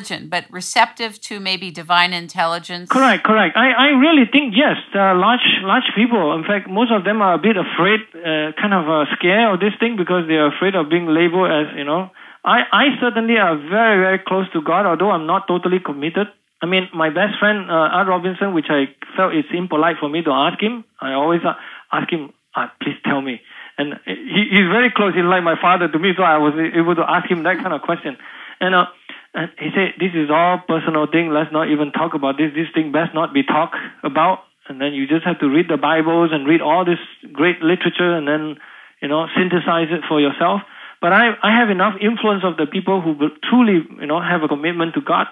intelligent, but receptive to maybe divine intelligence? Correct. I really think, yes, there are large people. In fact, most of them are a bit afraid, kind of scared of this thing because they are afraid of being labeled as, I certainly am very, very close to God, although I'm not totally committed. I mean, my best friend, Art Robinson, which I felt it's impolite for me to ask him, I always ask him, please tell me. And he's very close. He's like my father to me, so I was able to ask him that kind of question. And he said, this is all personal thing. Let's not even talk about this. This thing best not be talked about. And then you just have to read the Bibles and read all this great literature and then, synthesize it for yourself. But I have enough influence of the people who will truly, have a commitment to God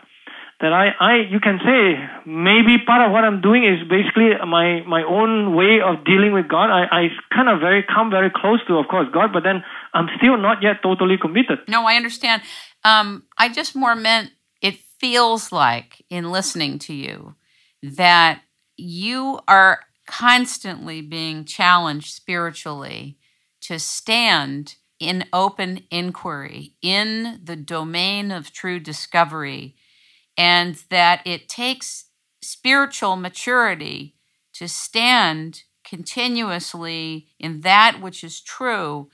that you can say maybe part of what I'm doing is basically my own way of dealing with God. I kind of come very close to, of course, God, but then I'm still not yet totally committed. No, I understand. I just more meant it feels like in listening to you that you are constantly being challenged spiritually to stand in open inquiry in the domain of true discovery, and that it takes spiritual maturity to stand continuously in that which is true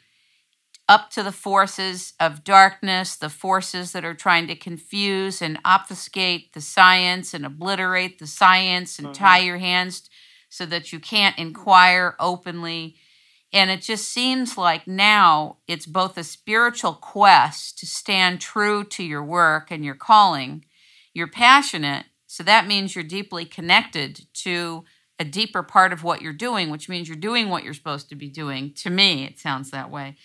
up to the forces of darkness, the forces that are trying to confuse and obfuscate the science and obliterate the science and tie your hands so that you can't inquire openly. And it just seems like now it's both a spiritual quest to stand true to your work and your calling. You're passionate, so that means you're deeply connected to a deeper part of what you're doing, which means you're doing what you're supposed to be doing. To me, it sounds that way.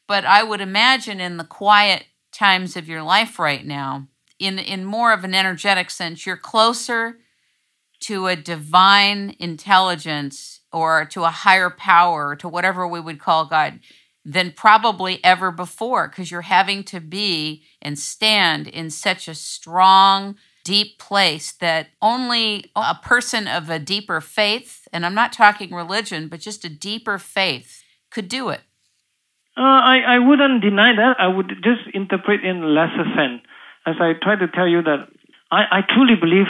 But I would imagine in the quiet times of your life right now, in more of an energetic sense, you're closer to a divine intelligence or to a higher power, to whatever we would call God, than probably ever before, because you're having to be and stand in such a strong, deep place that only a person of a deeper faith, and I'm not talking religion, but just a deeper faith, could do it. I wouldn't deny that. I would just interpret in lesser sense. As I try to tell you that I truly believe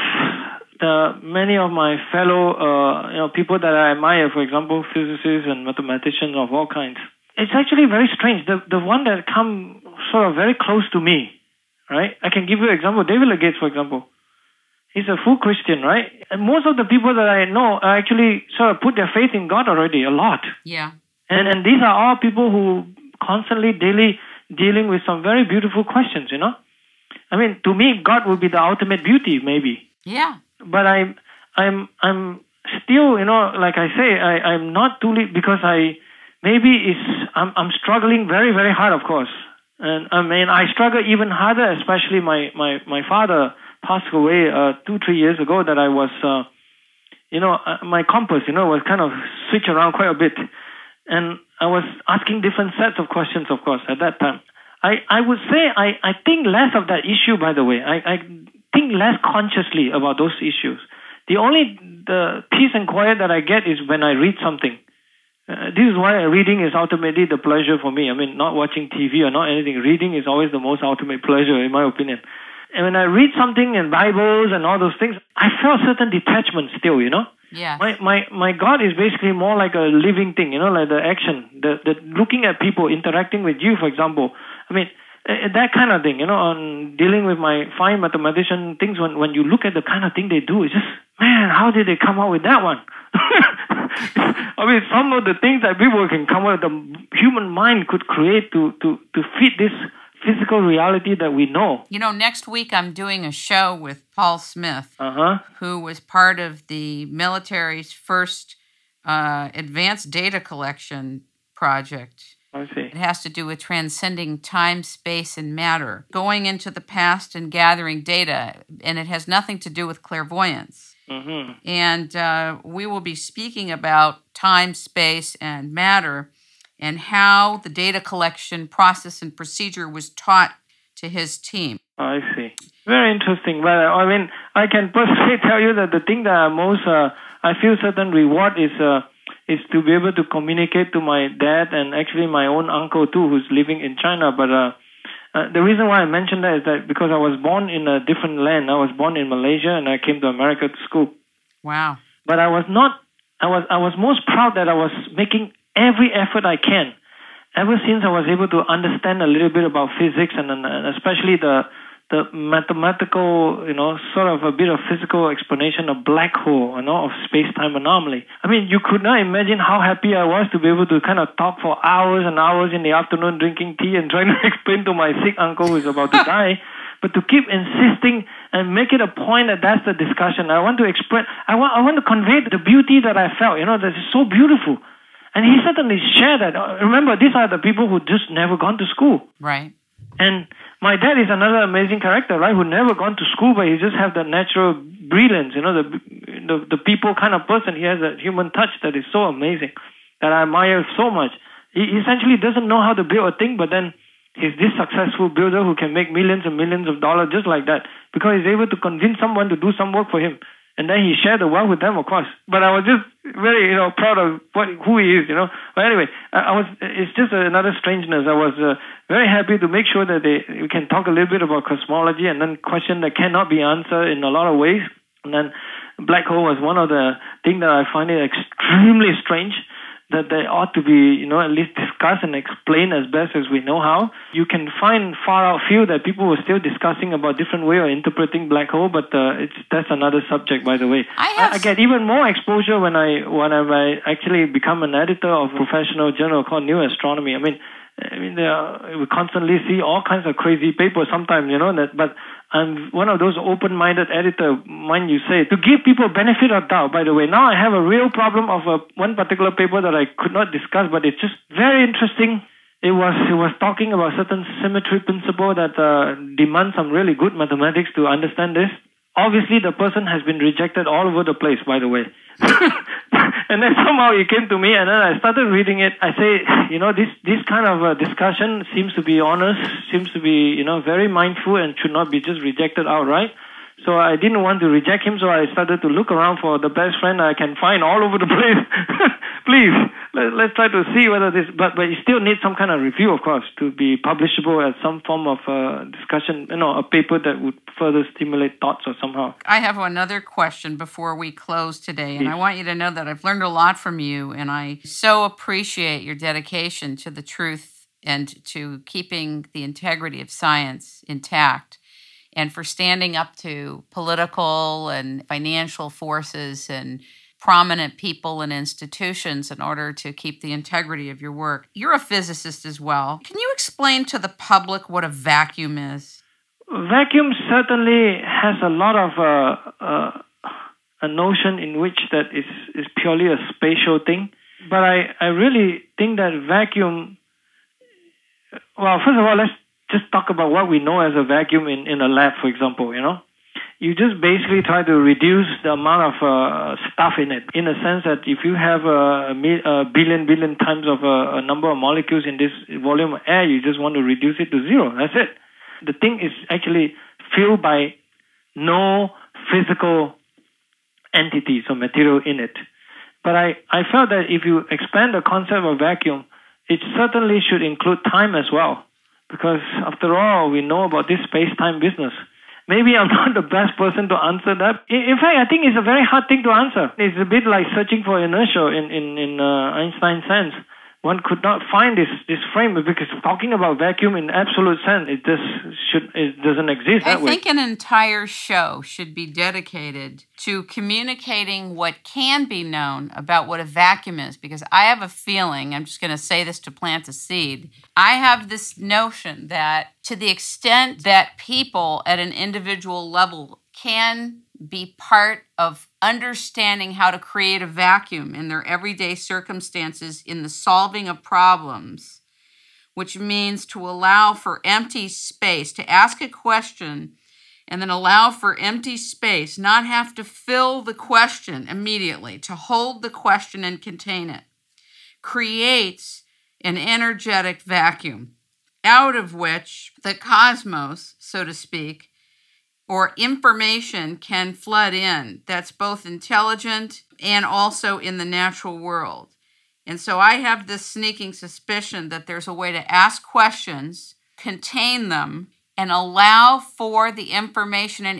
many of my fellow people that I admire, for example, physicists and mathematicians of all kinds, it's actually very strange. The one that come sort of very close to me, right? I can give you an example. David Legates, for example. He's a full Christian, right? And most of the people that I know actually sort of put their faith in God already, a lot. Yeah. And these are all people who constantly, daily dealing with some very beautiful questions, I mean, to me, God would be the ultimate beauty, maybe. Yeah. But I'm still, like I say, I'm not too late because I'm struggling very, very hard, of course. And I mean, I struggle even harder, especially my father passed away 2-3 years ago, that I was, my compass, was kind of switched around quite a bit. And I was asking different sets of questions, of course, at that time. I would say I think less of that issue, by the way. I think less consciously about those issues. The peace and quiet that I get is when I read something. This is why reading is ultimately the pleasure for me. I mean, not watching TV or not anything. Reading is always the most ultimate pleasure, in my opinion. And when I read something in Bibles and all those things, I felt certain detachment still, Yeah. My God is basically more like a living thing, like the action, the looking at people, interacting with you, for example. I mean, that kind of thing, on dealing with my fine mathematician things, when you look at the kind of thing they do, it's just, man, how did they come up with that one? I mean, some of the things that people can come up with, the human mind could create to fit this physical reality that we know. Next week I'm doing a show with Paul Smith, who was part of the military's first advanced data collection project. I see. It has to do with transcending time, space, and matter, going into the past and gathering data, and it has nothing to do with clairvoyance. Mm-hmm. And we will be speaking about time, space, and matter, and how the data collection process and procedure was taught to his team. I see. Very interesting. But I mean, I can personally tell you that the thing that I feel certain reward is to be able to communicate to my dad and actually my own uncle too, who's living in China. But The reason why I mentioned that is that because I was born in a different land. I was born in Malaysia and I came to America to school. Wow. But I was most proud that I was making every effort I can. Ever since I was able to understand a little bit about physics and especially the mathematical, sort of a bit of physical explanation of black hole, of space-time anomaly. I mean, you could not imagine how happy I was to be able to kind of talk for hours and hours in the afternoon drinking tea and trying to explain to my sick uncle who is about to die. But to keep insisting and make it a point that that's the discussion. I want to express, I want to convey the beauty that I felt, that is so beautiful. And he certainly shared that. Remember, these are the people who just never gone to school. Right. And my dad is another amazing character, right? Who never gone to school, but he just have the natural brilliance, the people kind of person. He has a human touch that is so amazing that I admire so much. He essentially doesn't know how to build a thing, but then he's this successful builder who can make millions and millions of dollars just like that because he's able to convince someone to do some work for him. And then he shared the wealth with them, of course. But I was just very, proud of who he is, But anyway, it's just another strangeness. I was very happy to make sure that we can talk a little bit about cosmology and then question that cannot be answered in a lot of ways. And then black hole was one of the things that I find it extremely strange that they ought to be, at least discussed and explained as best as we know how. You can find far out field that people were still discussing about different way of interpreting black hole, but that's another subject, by the way. I get even more exposure when I actually become an editor of a professional journal called New Astronomy. I mean, we constantly see all kinds of crazy papers sometimes, but I'm one of those open-minded editor, mind you say, to give people benefit of doubt, by the way. Now I have a real problem of one particular paper that I could not discuss, but it's just very interesting. It was talking about certain symmetry principle that demands some really good mathematics to understand this. Obviously, the person has been rejected all over the place, by the way. And then somehow he came to me, and then I started reading it. I say, this kind of discussion seems to be honest, seems to be, very mindful and should not be just rejected outright. So I didn't want to reject him, so I started to look around for the best friend I can find all over the place. Please, let's try to see whether this, but you still need some kind of review, of course, to be publishable as some form of discussion, a paper that would further stimulate thoughts or somehow. I have another question before we close today, and I want you to know that I've learned a lot from you, and I so appreciate your dedication to the truth and to keeping the integrity of science intact, and for standing up to political and financial forces and prominent people and institutions in order to keep the integrity of your work. You're a physicist as well. Can you explain to the public what a vacuum is? Vacuum certainly has a lot of a notion in which that is purely a spatial thing. But I really think that vacuum, well, first of all, let's just talk about what we know as a vacuum in a lab, for example, You just basically try to reduce the amount of stuff in it, in a sense that if you have a billion times of a number of molecules in this volume of air, you just want to reduce it to zero. That's it. The thing is actually filled by no physical entities or material in it. But I felt that if you expand the concept of vacuum, it certainly should include time as well. Because after all, we know about this space-time business. Maybe I'm not the best person to answer that. In fact, I think it's a very hard thing to answer. It's a bit like searching for inertia in Einstein's sense. One could not find this frame because talking about vacuum in absolute sense, it doesn't exist that way. I think an entire show should be dedicated to communicating what can be known about what a vacuum is, because I have a feeling, I'm just going to say this to plant a seed, I have this notion that to the extent that people at an individual level can be part of understanding how to create a vacuum in their everyday circumstances in the solving of problems, which means to allow for empty space, to ask a question and then allow for empty space, not have to fill the question immediately, to hold the question and contain it, creates an energetic vacuum out of which the cosmos, so to speak, or information can flood in that's both intelligent and also in the natural world. And so I have this sneaking suspicion that there's a way to ask questions contain them and allow for the information and